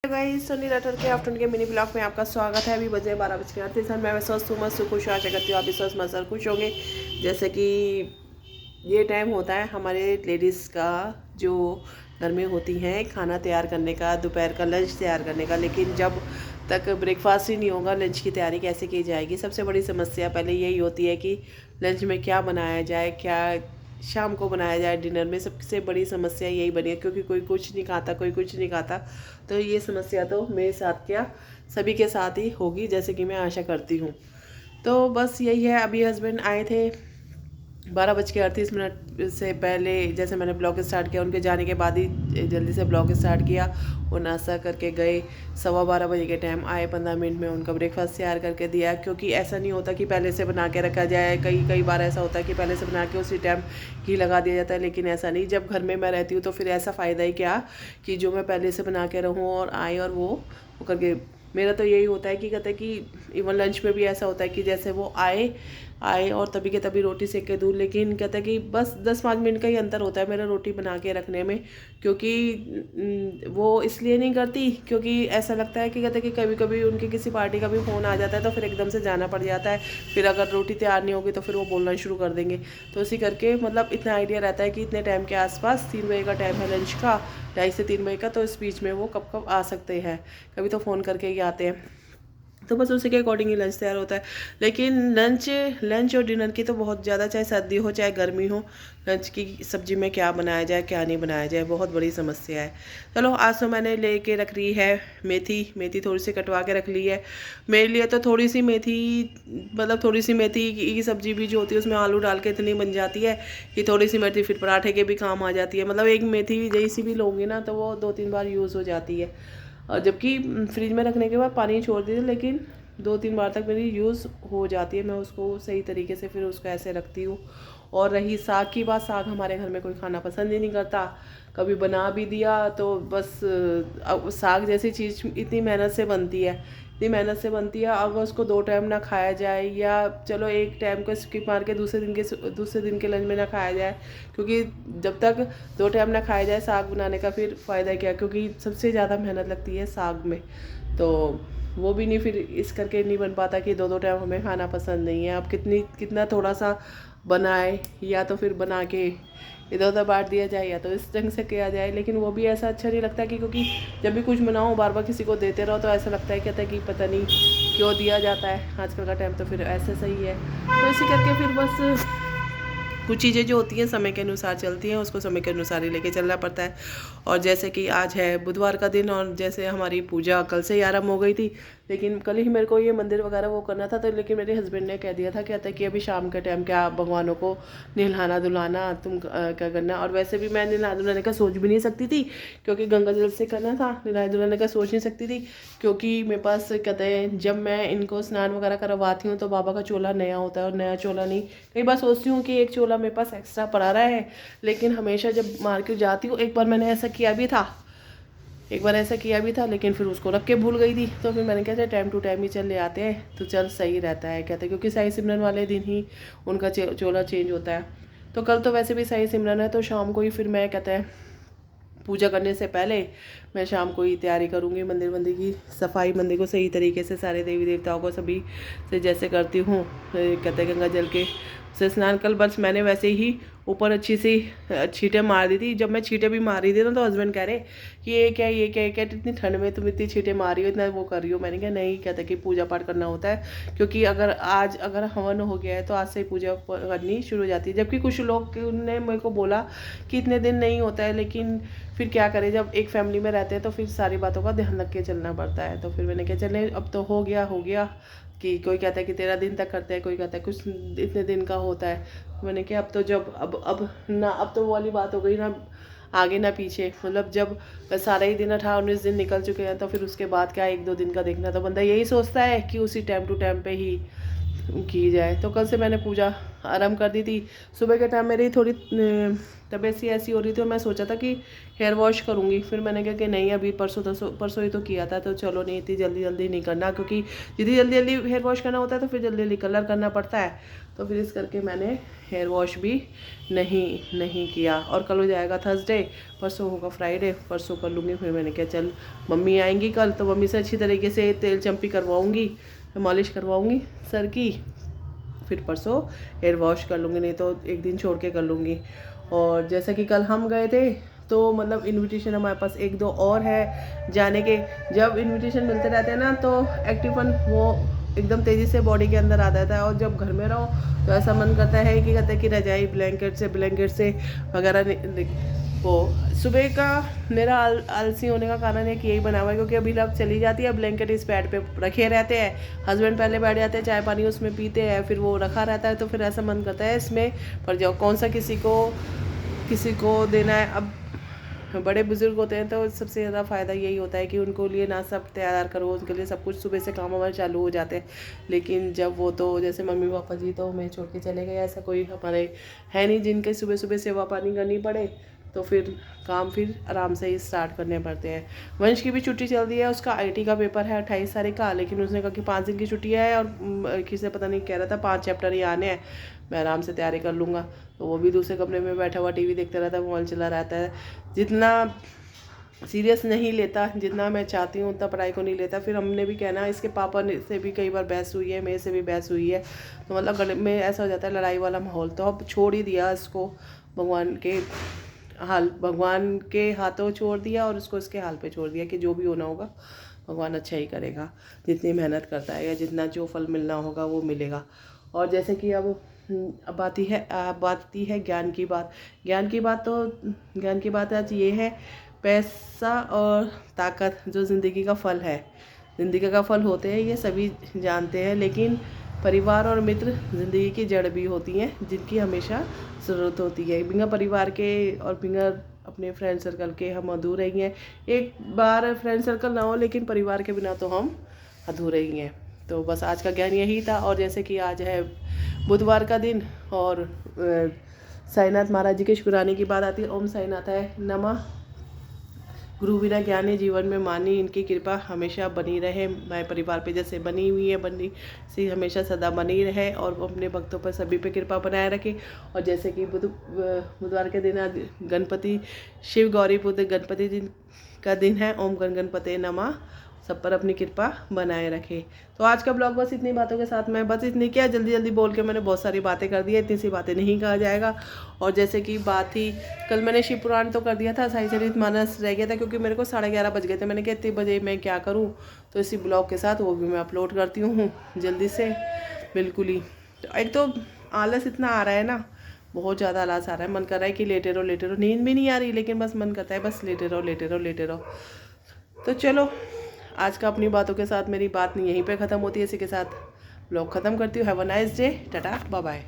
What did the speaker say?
Guys Soni Rathore के afternoon के mini blog में आपका स्वागत है। अभी बजे 12:38। मैं स्वस्थ हूँ, मस्त खुश आशा करती हूँ आप भी स्वस्थ मस्त और खुश होंगे। जैसे कि ये टाइम होता है हमारे लेडीज़ का, जो घर में होती हैं, खाना तैयार करने का, दोपहर का लंच तैयार करने का। लेकिन जब तक ब्रेकफास्ट ही नहीं होगा, लंच की तैयारी कैसे की जाएगी। सबसे बड़ी समस्या पहले यही होती है कि लंच में क्या बनाया जाए, क्या शाम को बनाया जाए। डिनर में सबसे बड़ी समस्या यही बनी है, क्योंकि कोई कुछ नहीं खाता, कोई कुछ नहीं खाता। तो ये समस्या तो मेरे साथ क्या, सभी के साथ ही होगी, जैसे कि मैं आशा करती हूँ। तो बस यही है। अभी हस्बैंड आए थे 12:38 से पहले, जैसे मैंने ब्लॉग स्टार्ट किया, उनके जाने के बाद ही जल्दी से ब्लॉग स्टार्ट किया। वो नाश्ता करके गए, 12:15 के टाइम आए, 15 मिनट में उनका ब्रेकफास्ट तैयार करके दिया। क्योंकि ऐसा नहीं होता कि पहले से बना के रखा जाए, कई बार ऐसा होता है कि पहले से बना के उसी टाइम घी लगा दिया जाता है, लेकिन ऐसा नहीं। जब घर में मैं रहती हूँ तो फिर ऐसा फ़ायदा ही क्या कि जो मैं पहले से बना के रहूँ और आए और वो करके। मेरा तो यही होता है कि कहते हैं कि इवन लंच में भी ऐसा होता है कि जैसे वो आए और तभी के तभी रोटी सेक के दूँ। लेकिन कहता है कि बस 10-5 मिनट का ही अंतर होता है मेरा रोटी बना के रखने में। क्योंकि वो इसलिए नहीं करती, क्योंकि ऐसा लगता है कि कहते हैं कि कभी कभी उनकी किसी पार्टी का भी फ़ोन आ जाता है तो फिर एकदम से जाना पड़ जाता है। फिर अगर रोटी तैयार नहीं होगी तो फिर वो बोलना शुरू कर देंगे। तो इसी करके मतलब इतना आइडिया रहता है कि इतने टाइम के आसपास, 3 बजे का टाइम है लंच का, 2:30 से 3 बजे का, तो इस बीच में वो कब कब आ सकते हैं। कभी तो फ़ोन करके ही आते हैं, तो बस उसी के अकॉर्डिंग ही लंच तैयार होता है। लेकिन लंच और डिनर की तो बहुत ज़्यादा, चाहे सर्दी हो चाहे गर्मी हो, लंच की सब्ज़ी में क्या बनाया जाए क्या नहीं बनाया जाए, बहुत बड़ी समस्या है। चलो आज तो मैंने लेके रख ली है मेथी थोड़ी सी कटवा के रख ली है मेरे लिए। तो थोड़ी सी मेथी, मतलब थोड़ी सी मेथी की सब्ज़ी भी जो होती है उसमें आलू डाल के इतनी बन जाती है कि थोड़ी सी मेथी फिर पराठे के भी काम आ जाती है। मतलब एक मेथी जैसी भी लोगे ना तो वो 2-3 बार यूज़ हो जाती है। और जबकि फ्रिज में रखने के बाद पानी छोड़ दीजिए, लेकिन 2-3 बार तक मेरी यूज़ हो जाती है। मैं उसको सही तरीके से फिर उसको ऐसे रखती हूँ। और रही साग की बात, साग हमारे घर में कोई खाना पसंद ही नहीं करता। कभी बना भी दिया तो बस अब साग जैसी चीज़ इतनी मेहनत से बनती है, अगर उसको 2 टाइम ना खाया जाए, या चलो एक टाइम को स्किप मार के दूसरे दिन के लंच में ना खाया जाए। क्योंकि जब तक 2 टाइम ना खाया जाए साग बनाने का फिर फ़ायदा क्या, क्योंकि सबसे ज़्यादा मेहनत लगती है साग में। तो वो भी नहीं, फिर इस करके नहीं बन पाता कि 2-2 टाइम हमें खाना पसंद नहीं है। अब कितना थोड़ा सा बनाए, या तो फिर बना के इधर उधर बांट दिया जाए, या तो इस ढंग से किया जाए। लेकिन वो भी ऐसा अच्छा नहीं लगता कि, क्योंकि जब भी कुछ बनाओ बार बार किसी को देते रहो तो ऐसा लगता है, कहता है कि पता नहीं क्यों दिया जाता है आजकल का टाइम। तो फिर ऐसे सही है। तो इसी करके फिर बस कुछ चीज़ें जो होती हैं समय के अनुसार चलती हैं, उसको समय के अनुसार ही लेके चलना पड़ता है। और जैसे कि आज है बुधवार का दिन, और जैसे हमारी पूजा कल से ही आरम्भ हो गई थी, लेकिन कल ही मेरे को ये मंदिर वगैरह वो करना था। तो लेकिन मेरे हस्बैंड ने कह दिया था, कहता है कि अभी शाम के टाइम क्या भगवानों को नहलाना धुलाना, तुम क्या करना। और वैसे भी मैं नहला धुलाने का सोच भी नहीं सकती थी, क्योंकि गंगा जल से करना था। नहलाने धुलाने का सोच नहीं सकती थी, क्योंकि मेरे पास कहते हैं जब मैं इनको स्नान वगैरह करवाती हूँ तो बाबा का चोला नया होता है, और नया चोला नहीं, कई बार सोचती हूँ कि एक चोला मेरे पास एक्स्ट्रा पड़ा रहा है। लेकिन हमेशा जब मार्केट जाती हूँ, एक बार ऐसा किया भी था, लेकिन फिर उसको रख के भूल गई थी। तो फिर मैंने कहा टाइम टू टाइम ही चल ले आते हैं तो चल सही रहता है, कहते, क्योंकि साई सिमरन वाले दिन ही उनका चोला चेंज होता है। तो कल तो वैसे भी साई सिमरन है, तो शाम को ही फिर मैं कहते हैं पूजा करने से पहले मैं शाम को ही तैयारी करूँगी मंदिर की सफाई, मंदिर को सही तरीके से सारे देवी देवताओं को सभी से जैसे करती हूँ, कहते हैं गंगा जल के से स्नान। कल बस मैंने वैसे ही ऊपर अच्छी सी छींटे मार दी थी। जब मैं छींटे भी मार रही थी ना तो हस्बैंड कह रहे कि ये क्या इतनी ठंड में तुम इतनी छींटे मार रही हो, इतना वो कर रही हो। मैंने कहा नहीं, कहता कि पूजा पाठ करना होता है, क्योंकि अगर हवन हो गया है तो आज से ही पूजा करनी शुरू हो जाती है। जबकि कुछ लोग ने मेरे को बोला कि इतने दिन नहीं होता है, लेकिन फिर क्या करें, जब एक फैमिली में रहते हैं तो फिर सारी बातों का ध्यान रख के चलना पड़ता है। तो फिर मैंने कहा चले अब तो हो गया कि कोई कहता है कि 13 दिन तक करते हैं, कोई कहता है कुछ इतने दिन का होता है। मैंने कहा अब तो जब अब तो वो वाली बात हो गई ना, आगे ना पीछे। मतलब जब सारा ही दिन 18-19 दिन निकल चुके हैं तो फिर उसके बाद क्या 1-2 दिन का देखना। तो बंदा यही सोचता है कि उसी टाइम टू टाइम पे ही की जाए। तो कल से मैंने पूजा आरम्भ कर दी थी। सुबह के टाइम मेरी थोड़ी तबीयत सी ऐसी हो रही थी और मैं सोचा था कि हेयर वॉश करूँगी, फिर मैंने कहा कि नहीं, अभी परसों ही तो किया था, तो चलो नहीं, इतनी जल्दी जल्दी नहीं करना, क्योंकि जितनी जल्दी जल्दी हेयर वॉश करना होता है तो फिर जल्दी जल्दी कलर करना पड़ता है। तो फिर इस करके मैंने हेयर वॉश भी नहीं किया। और कल हो जाएगा थर्सडे, परसों होगा फ्राइडे, परसों कर लूँगी। फिर मैंने कहा चल, मम्मी आएंगी कल तो मम्मी से अच्छी तरीके से तेल चम्पी करवाऊँगी, मालिश करवाऊँगी सर की, फिर परसों हेयर वॉश कर लूँगी, नहीं तो एक दिन छोड़ के कर लूँगी। और जैसा कि कल हम गए थे तो मतलब इनविटेशन हमारे पास एक दो और है जाने के। जब इनविटेशन मिलते रहते हैं ना तो एक्टिवपन वो एकदम तेज़ी से बॉडी के अंदर आ जाता है। और जब घर में रहो तो ऐसा मन करता है कि कहते हैं कि रजाई ब्लैंकेट से वगैरह। वो सुबह का मेरा आलसी होने का कारण एक यही बना हुआ है, क्योंकि अभी लव चली जाती है, ब्लैंकेट इस बेड पे रखे रहते हैं, हस्बैंड पहले बैठ जाते हैं, चाय पानी उसमें पीते हैं, फिर वो रखा रहता है, तो फिर ऐसा मन करता है इसमें पर जाओ, कौन सा किसी को देना है। अब बड़े बुजुर्ग होते हैं तो सबसे ज़्यादा फ़ायदा यही होता है कि उनको लिए नाश्ता तैयार करो, उनके लिए सब कुछ सुबह से काम हमारे चालू हो जाते हैं। लेकिन जब वो तो जैसे मम्मी पापा जी तो हमें छोड़ के चले गए, ऐसा कोई हमारे है नहीं जिनके सुबह सुबह सेवा पानी करनी पड़े, तो फिर काम फिर आराम से ही स्टार्ट करने पड़ते हैं। वंश की भी छुट्टी चल रही है, उसका IT का पेपर है 28 तारीख का, लेकिन उसने कहा कि 5 दिन की छुट्टी है और किसी पता नहीं कह रहा था 5 चैप्टर ही आने हैं, मैं आराम से तैयारी कर लूँगा। तो वो भी दूसरे कमरे में बैठा हुआ TV देखता रहता है, मोबाइल चला रहता है, जितना सीरियस नहीं लेता, जितना मैं चाहती हूँ उतना पढ़ाई को नहीं लेता। फिर हमने भी कहना, इसके पापा से भी कई बार बहस हुई है, मेरे से भी बहस हुई है, तो मतलब गले में ऐसा हो जाता है लड़ाई वाला माहौल। तो अब छोड़ ही दिया इसको, भगवान के हाथों छोड़ दिया और उसको इसके हाल पे छोड़ दिया कि जो भी होना होगा भगवान अच्छा ही करेगा, जितनी मेहनत करता है या जितना जो फल मिलना होगा वो मिलेगा। और जैसे कि अब आती है ज्ञान की बात आज ये है, पैसा और ताकत जो ज़िंदगी का फल है, ज़िंदगी का फल होते हैं, ये सभी जानते हैं, लेकिन परिवार और मित्र ज़िंदगी की जड़ भी होती हैं, जिनकी हमेशा ज़रूरत होती है। बिना परिवार के और बिना अपने फ्रेंड सर्कल के हम अधूरे ही हैं। एक बार फ्रेंड सर्कल ना हो लेकिन परिवार के बिना तो हम अधूरे ही हैं। तो बस आज का ज्ञान यही था। और जैसे कि आज है बुधवार का दिन और साईनाथ महाराज जी के शुक्राने की बात आती है। ओम साईनाथ है नमः। गुरु बिना ज्ञानी जीवन में मानी, इनकी कृपा हमेशा बनी रहे, मैं परिवार पे जैसे बनी हुई है, बनी सी हमेशा सदा बनी रहे और अपने भक्तों पर सभी पे कृपा बनाए रखे। और जैसे कि बुधवार के दिन आज गणपति शिव गौरी पुत्र गणपति जी का दिन है। ओम गण गणपते नमः, सब पर अपनी कृपा बनाए रखे। तो आज का ब्लॉग बस इतनी बातों के साथ मैं बस इतनी क्या जल्दी जल्दी बोल के मैंने बहुत सारी बातें कर दी है, इतनी सी बातें नहीं कहा जाएगा। और जैसे कि बात थी, कल मैंने शिव पुराण तो कर दिया था, साईचरितमानस रह गया था, क्योंकि मेरे को 11:30 बज गए थे। मैंने कहा इतने बजे मैं क्या करूँ, तो इसी ब्लॉग के साथ वो भी मैं अपलोड करती हूँ जल्दी से, बिल्कुल ही। एक तो आलस इतना आ रहा है ना, बहुत ज़्यादा आलस आ रहा है, मन कर रहा है कि लेटे रहो, नींद भी नहीं आ रही, लेकिन बस मन करता है बस लेटे रहो। तो चलो, आज का अपनी बातों के साथ मेरी बात यहीं पे ख़त्म होती है। इसी के साथ ब्लॉग ख़त्म करती हूँ। Have a nice day, tata bye bye.